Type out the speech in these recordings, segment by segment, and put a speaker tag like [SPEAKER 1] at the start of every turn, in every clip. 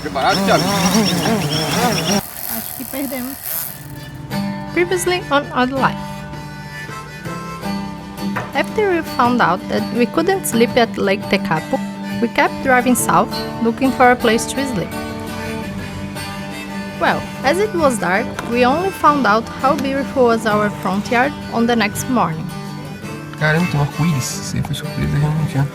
[SPEAKER 1] Preparado, Thiago?
[SPEAKER 2] Acho que perdemos. Previously on Odd Life. After we found out that we couldn't sleep at Lake Tecapo, we kept driving south, looking for a place to sleep. Well, as it was dark, we only found out how beautiful was our front yard on the next morning.
[SPEAKER 1] Caramba, tem um arco-íris. Isso aí foi surpresa realmente, né?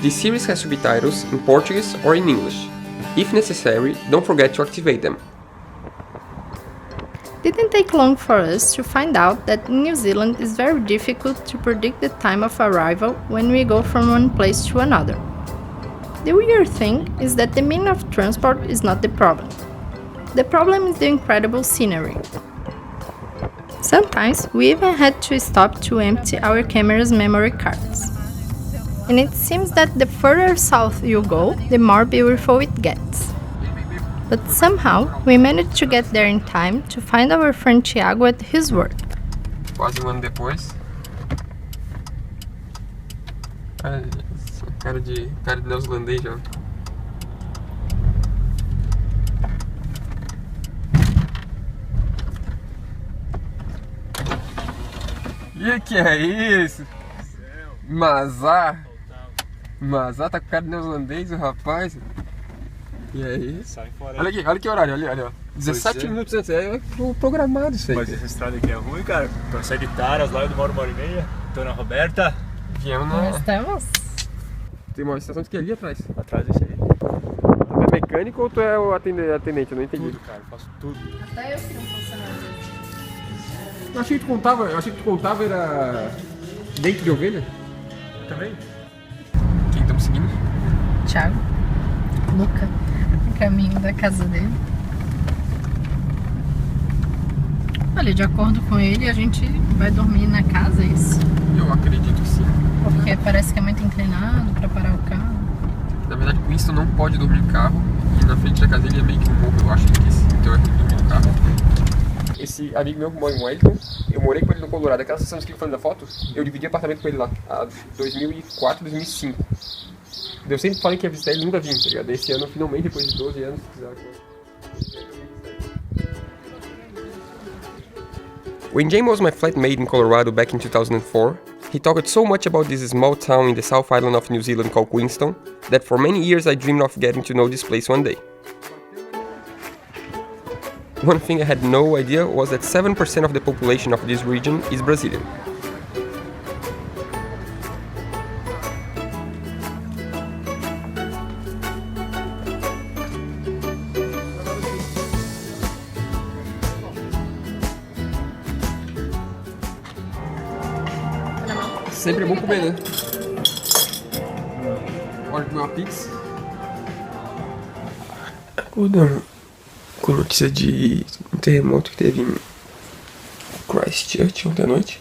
[SPEAKER 1] This series has subtitles in Portuguese or in English. If necessary, don't forget to activate them.
[SPEAKER 2] Didn't take long for us to find out that in New Zealand it's very difficult to predict the time of arrival when we go from one place to another. The weird thing is that the means of transport is not the problem. The problem is the incredible scenery. Sometimes we even had to stop to empty our camera's memory cards. And it seems that the further south you go, the more beautiful it gets. But somehow we managed to get there in time to find our friend Thiago at his work.
[SPEAKER 1] Quase ano depois. Cara de neozelandês já. E que é isso? Mazar tá com cara de neozelandês, o rapaz. E aí?
[SPEAKER 3] Sai fora.
[SPEAKER 1] Olha que horário, olha. 17 minutos antes, é programado isso aí.
[SPEAKER 3] Mas essa estrada aqui é ruim, cara. Então sai de Taras, lá eu demoro 1h30. Tô na Roberta.
[SPEAKER 1] Viemos na...
[SPEAKER 2] Estamos?
[SPEAKER 1] Tem uma estação de que ali atrás.
[SPEAKER 3] Atrás desse aí.
[SPEAKER 1] Tu é mecânico ou tu é o atendente? Eu não entendi.
[SPEAKER 3] Tudo, cara. Eu faço tudo.
[SPEAKER 2] Até eu que não funcionava.
[SPEAKER 1] Eu achei que tu contava era dente de ovelha.
[SPEAKER 3] Também?
[SPEAKER 1] Quem estamos seguindo?
[SPEAKER 2] Thiago, Duca, no caminho da casa dele. Olha, de acordo com ele, a gente vai dormir na casa, é isso?
[SPEAKER 1] Eu acredito que sim.
[SPEAKER 2] Porque parece que é muito inclinado pra parar o carro.
[SPEAKER 1] Na verdade, o Queenstown não pode dormir no carro. E na frente da casa dele é meio que um morro, eu acho que então é dormir no carro. Esse amigo meu que mora em Wellington, eu morei com ele no Colorado. Aquela sessão que eu falei da foto, eu dividi apartamento com ele lá, há 2004, 2005. Eu sempre falei que ia visitar ele, nunca vim, tá ligado? Esse ano, finalmente, depois de 12 anos, When James was my flatmate in Colorado back in 2004, he talked so much about this small town in the South Island of New Zealand called Queenstown that for many years I dreamed of getting to know this place one day. One thing I had no idea was that 7% of the population of this region is Brazilian. Sempre é bom comer, né? Bora comer uma pizza. Acordando com notícia de um terremoto que teve em Christchurch ontem à noite.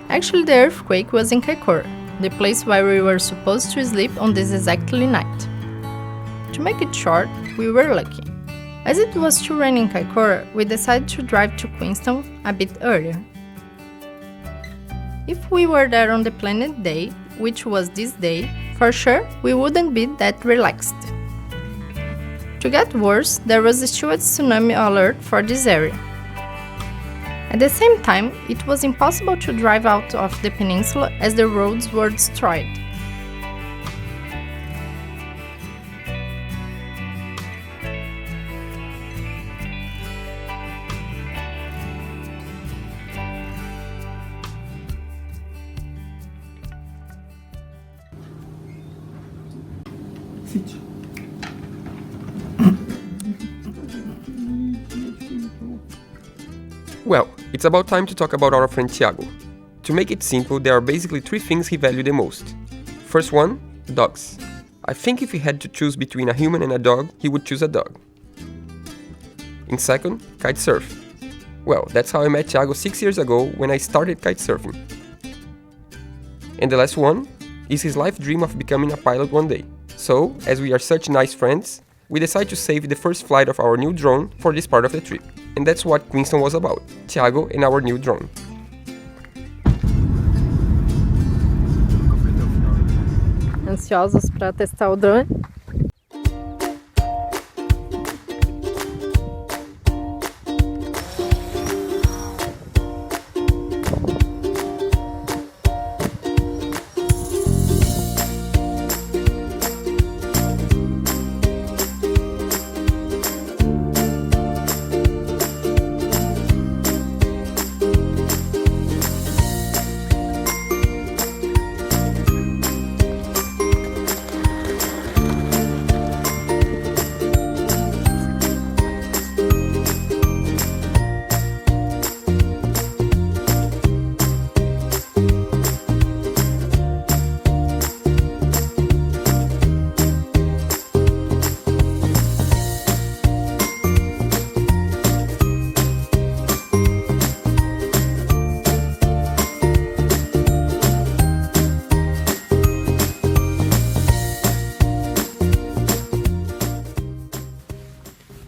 [SPEAKER 2] Actually, the earthquake was in Kaikoura, the place where we were supposed to sleep on this exactly night. To make it short, we were lucky. As it was too rainy in Kaikoura, we decided to drive to Queenstown a bit earlier. If we were there on the planned day, which was this day, for sure we wouldn't be that relaxed. To get worse, there was still a tsunami alert for this area. At the same time, it was impossible to drive out of the peninsula as the roads were destroyed.
[SPEAKER 1] Well, it's about time to talk about our friend Thiago. To make it simple, there are basically 3 things he valued the most. First one, dogs. I think if he had to choose between a human and a dog, he would choose a dog. In second, kitesurf. Well, that's how I met Thiago 6 years ago when I started kitesurfing. And the last one is his life dream of becoming a pilot one day. So, as we are such nice friends, we decided to save the first flight of our new drone for this part of the trip. And that's what Queenstown was about, Thiago and our new drone.
[SPEAKER 2] ansiosos para testar o drone.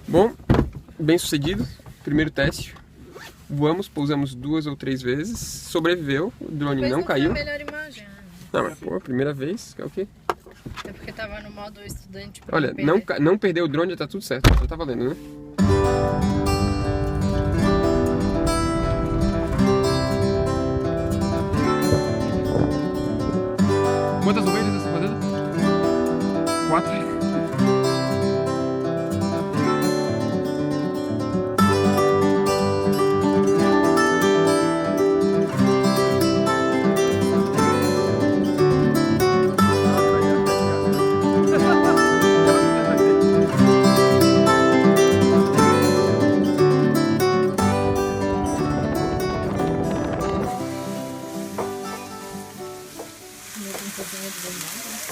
[SPEAKER 1] Bom, bem sucedido, primeiro teste. Voamos, pousamos 2 ou 3 vezes, sobreviveu, o drone não caiu.
[SPEAKER 2] Foi a melhor imagem.
[SPEAKER 1] Não, mas pô, primeira vez, é o quê?
[SPEAKER 2] É porque tava no modo estudante.
[SPEAKER 1] Olha, não perder o drone já tá tudo certo, já tá valendo, né? Quantas ovelhas essa fazenda? 4.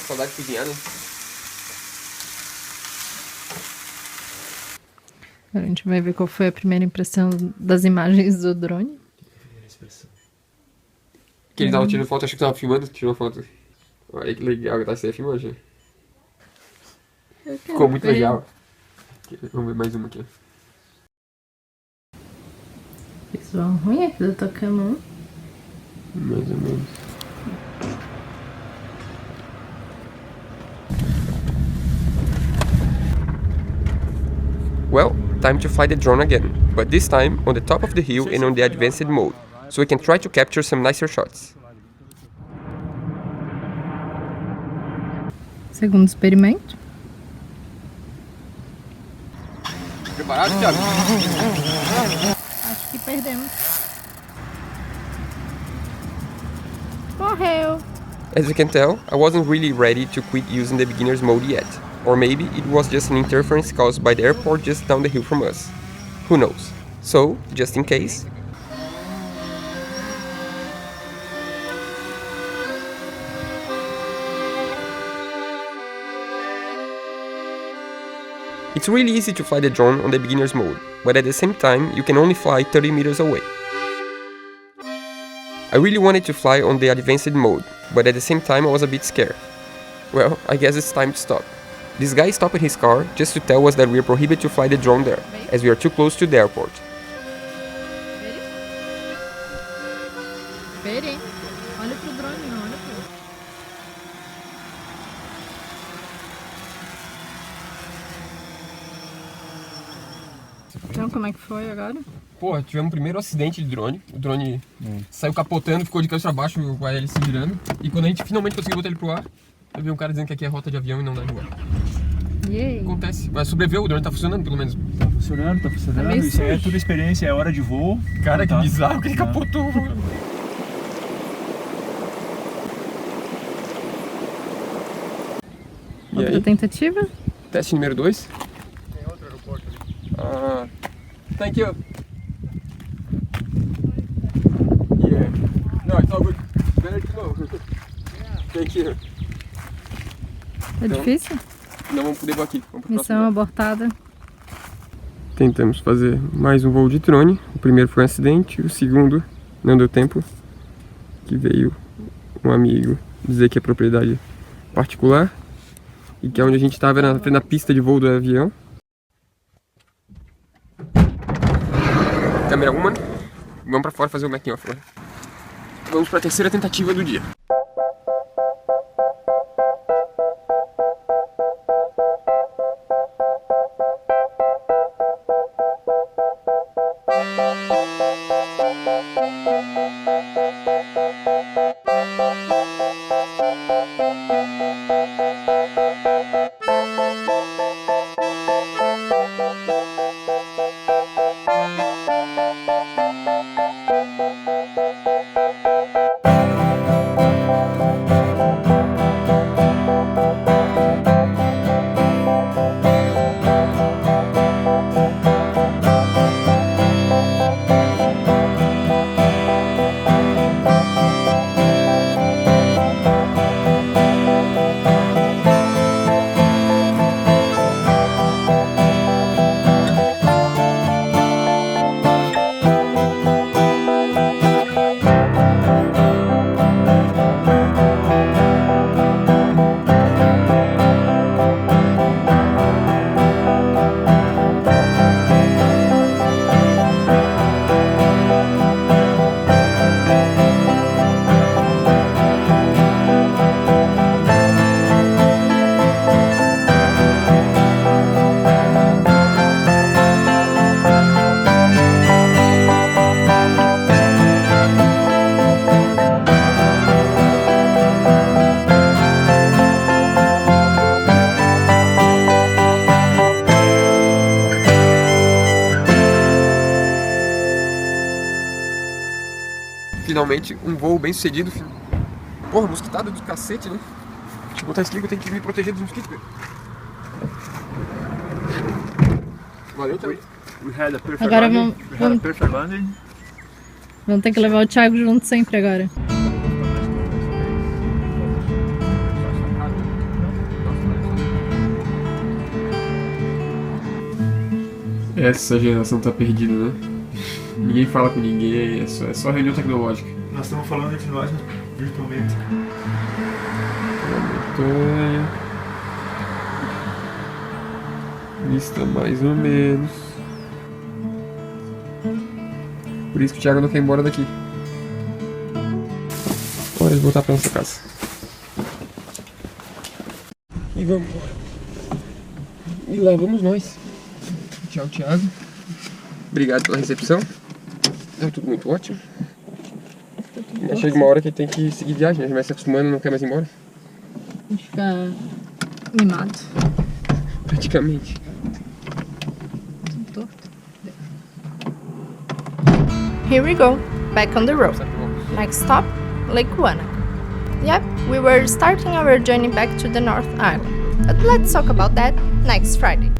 [SPEAKER 1] Saudade de cozinhar, né?
[SPEAKER 2] A gente vai ver qual foi a primeira impressão das imagens do drone.
[SPEAKER 1] Que ele tava tirando foto, achei que tava filmando, tirou foto. Olha que legal que tá essa filmagem. Ficou muito legal. Vamos ver mais uma aqui.
[SPEAKER 2] Visual ruim aqui da tua cama.
[SPEAKER 1] Mais ou menos. Well, time to fly the drone again, but this time on the top of the hill and on the advanced mode, so we can try to capture some nicer shots.
[SPEAKER 2] Segundo experimento.
[SPEAKER 1] Preparado, Thiago?
[SPEAKER 2] Acho que perdemos. Morreu.
[SPEAKER 1] As you can tell, I wasn't really ready to quit using the beginner's mode yet. Or maybe it was just an interference caused by the airport just down the hill from us. Who knows? So, just in case... It's really easy to fly the drone on the beginner's mode, but at the same time you can only fly 30 meters away. I really wanted to fly on the advanced mode, but at the same time I was a bit scared. Well, I guess it's time to stop. This guy stopped his car just to tell us that we are prohibited to fly the drone there, as we are too close to the airport.
[SPEAKER 2] Peraí. Olha pro drone, não, olha pro... Então, como é que foi agora?
[SPEAKER 1] Pô, tivemos um primeiro acidente de drone. O drone saiu capotando, ficou de cabeça pra baixo com ele se virando. E quando a gente finalmente conseguiu botar ele pro ar, eu vi um cara dizendo que aqui é rota de avião e não dá de voar. Acontece. Mas sobreviveu, o drone tá funcionando pelo menos.
[SPEAKER 3] Tá funcionando. Isso aí é tudo experiência, é hora de voo.
[SPEAKER 1] Cara, que bizarro que ele capotou.
[SPEAKER 2] Outra tentativa?
[SPEAKER 1] Teste número 2.
[SPEAKER 3] Tem outro aeroporto ali.
[SPEAKER 1] Ah, thank you. Yeah. No, it's all good. Better to know. Thank you.
[SPEAKER 2] É difícil?
[SPEAKER 1] Não vamos poder voar aqui. Vamos pro
[SPEAKER 2] Missão abortada.
[SPEAKER 1] Tentamos fazer mais um voo de drone. O primeiro foi um acidente, o segundo não deu tempo. Que veio um amigo dizer que é propriedade particular e que é onde a gente estava na pista de voo do avião. Câmera 1, vamos pra fora fazer o making off. Vamos pra terceira tentativa do dia. Finalmente, um voo bem sucedido. Porra, mosquitada do cacete, né? Deixa eu botar esse livro, eu tenho que me proteger dos mosquitos. Valeu, Thiago.
[SPEAKER 2] Agora vamos ter que levar o Thiago junto sempre agora.
[SPEAKER 1] Essa geração tá perdida, né? Ninguém fala com ninguém, é só reunião tecnológica.
[SPEAKER 3] Nós estamos falando entre nós virtualmente.
[SPEAKER 1] Montanha. Lista mais ou menos. Por isso que o Thiago não quer ir embora daqui. Hora de voltar pra nossa casa. E vamos embora. E lá vamos nós. Tchau, Thiago. Obrigado pela recepção. Deu tudo muito ótimo. Já chega uma hora que tem que seguir viagem, né? Já vai se acostumando e não quer mais ir embora.
[SPEAKER 2] A gente fica mimado.
[SPEAKER 1] Praticamente.
[SPEAKER 2] Tudo torto. Here we go, back on the road. Next stop, Lake Wanaka. Yep, we were starting our journey back to the North Island. But let's talk about that next Friday.